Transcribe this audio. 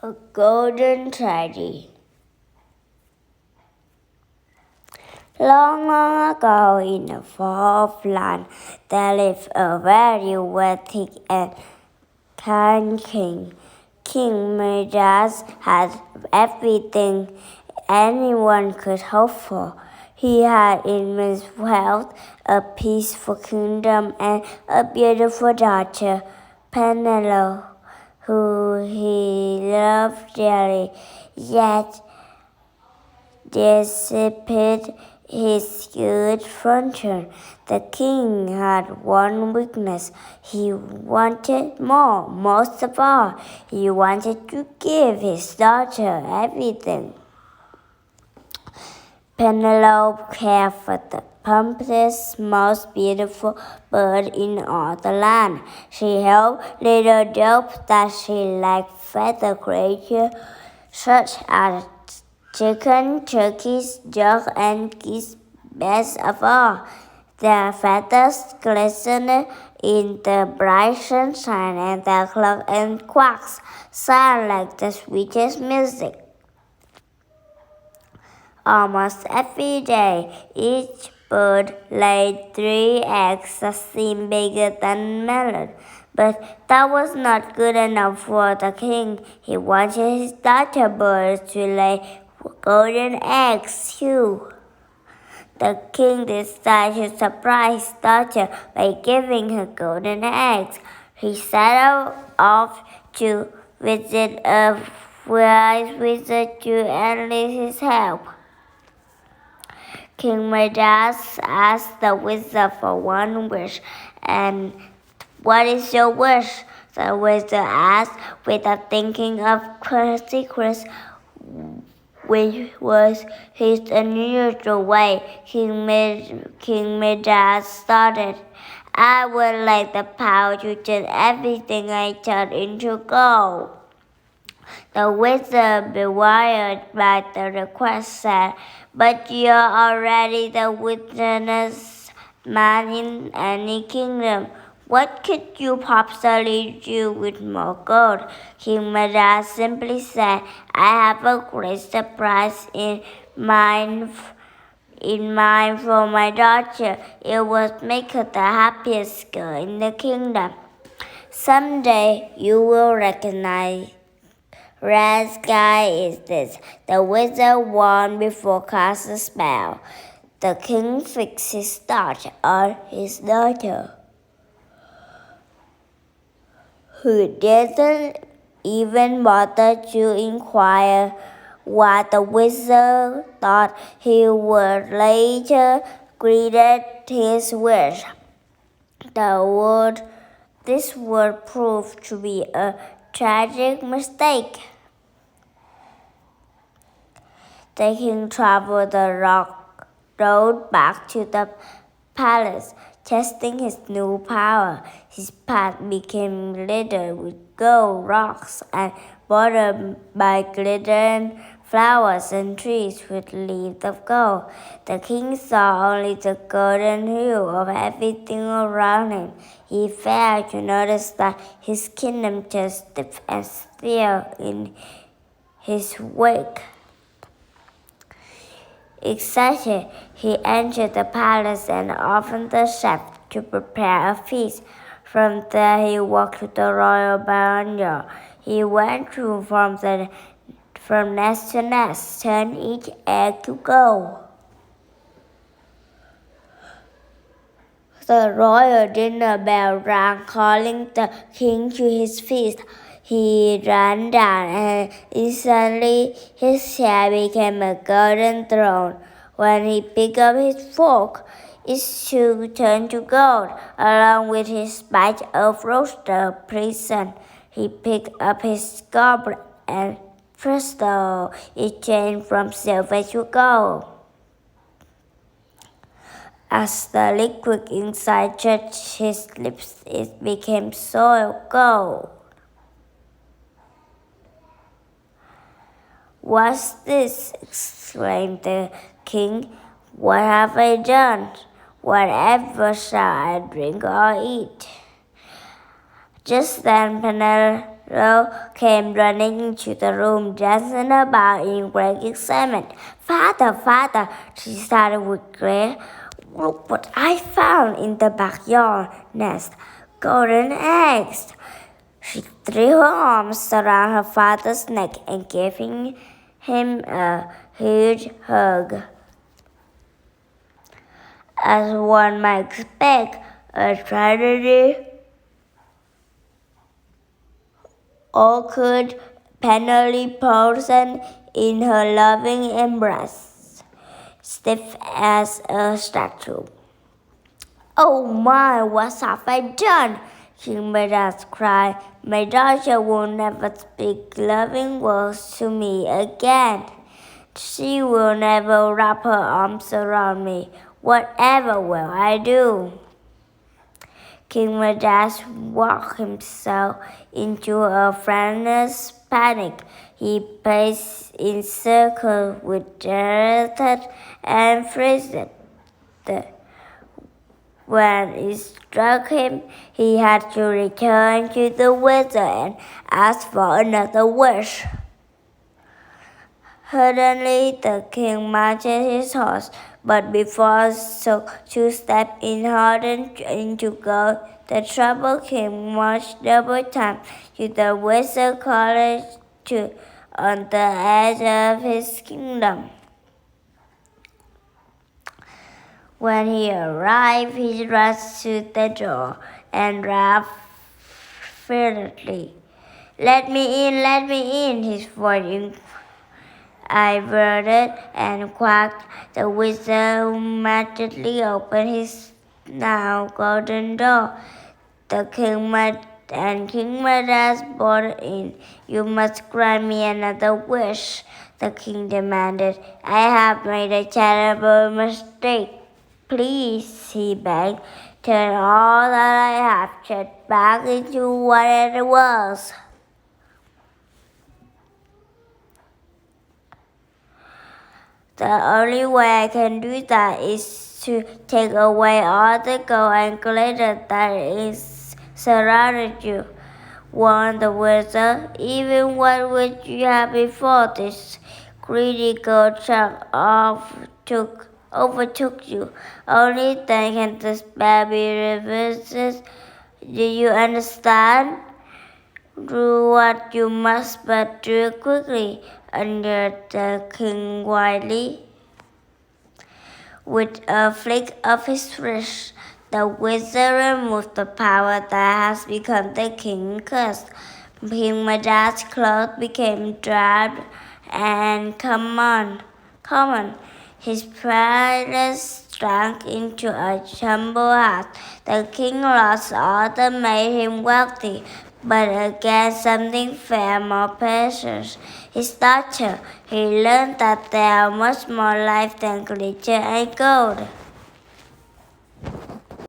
A golden tragedy. Long, long ago, in a far land, there lived a very wealthy and kind king. King Midas had everything anyone could hope for. He had immense wealth, a peaceful kingdom, and a beautiful daughter, Penelope, who he loved dearly. Yet, despite his good fortune, the king had one weakness. He wanted more. Most of all, he wanted to give his daughter everything. Penelope cared for the plumpiest, most beautiful bird in all the land. She helped little doves that she liked feather creatures such as chicken, turkeys, ducks, and geese. Best of all, their feathers glistened in the bright sunshine, and their clucks and quacks sounded like the sweetest music. Almost every day, each bird laid 3 eggs that seemed bigger than melon. But that was not good enough for the king. He wanted his daughter birds to lay golden eggs too. The king decided to surprise his daughter by giving her golden eggs. He set off to visit a wise wizard to enlist his help. King Midas asked the wizard for one wish. "And what is your wish?" the wizard asked, without thinking of secrets, which was his unusual way. King Midas started. "I would like the power to turn everything I touch into gold." The wizard, bewildered by the request, said, "But you're already the richest man in any kingdom. What could you possibly do with more gold?" King Midas simply said, "I have a great surprise in mind for my daughter. It will make her the happiest girl in the kingdom. Someday you will recognize Red sky is this." The wizard warned before casting a spell. The king fixed his thought on his daughter, who didn't even bother to inquire what the wizard thought. He would later granted his wish. This would prove to be a tragic mistake. The king traveled the road back to the palace, testing his new power. His path became littered with gold rocks and bordered by glittering flowers and trees with leaves of gold. The king saw only the golden hue of everything around him. He failed to notice that his kingdom turned stiff and still in his wake. Excited, he entered the palace and offered the chef to prepare a feast. From there, he walked to the royal barnyard. He went through from nest to nest, turned each egg to gold. The royal dinner bell rang, calling the king to his feast. He ran down, and instantly his chair became a golden throne. When he picked up his fork, it too turned to gold, along with his bite of roasted prison. He picked up his goblet, and presto, it changed from silver to gold. As the liquid inside touched his lips, it became solid gold. "What's this?" exclaimed the king. "What have I done? Whatever shall I drink or eat?" Just then came running into the room, dancing about in great excitement. Father, father, she started with Gray. Look what I found in the backyard nest. Golden eggs. She threw her arms around her father's neck and gave him a huge hug. As one might expect, a tragedy occurred. Penelope frozen in her loving embrace, stiff as a statue. Oh my, what have I done? King Midas cried. My daughter will never speak loving words to me again. She will never wrap her arms around me. Whatever will I do? King Midas walked himself into a frantic panic. He paced in circles with Jared and freezed. When it struck him, he had to return to the wizard and ask for another wish. Suddenly, the king mounted his horse, but before so to step in hardened into gold, the troubled king marched double time to the wizard college on the edge of his kingdom. When he arrived, he rushed to the door and rapped fiercely. Let me in, his voice inverted and quacked. The wizard immediately opened his now golden door. The king King Midas brought in. You must grant me another wish, the king demanded. I have made a terrible mistake. Please, he begged, turn all that I have shed back into what it was. The only way I can do that is to take away all the gold and glitter that is surrounded you, warned the wizard. Even what would you have before this greedy gold chunk overtook you? Only then can the spell be reversed. Do you understand? Do what you must, but do it quickly, urged the king wisely. With a flick of his wrist, the wizard removed the power that has become the king's curse. King Midas' clothes became drab and common. His palace shrunk into a humble house. The king lost all that made him wealthy, but again something far more precious. His daughter. He learned that there are much more life than glitter and gold.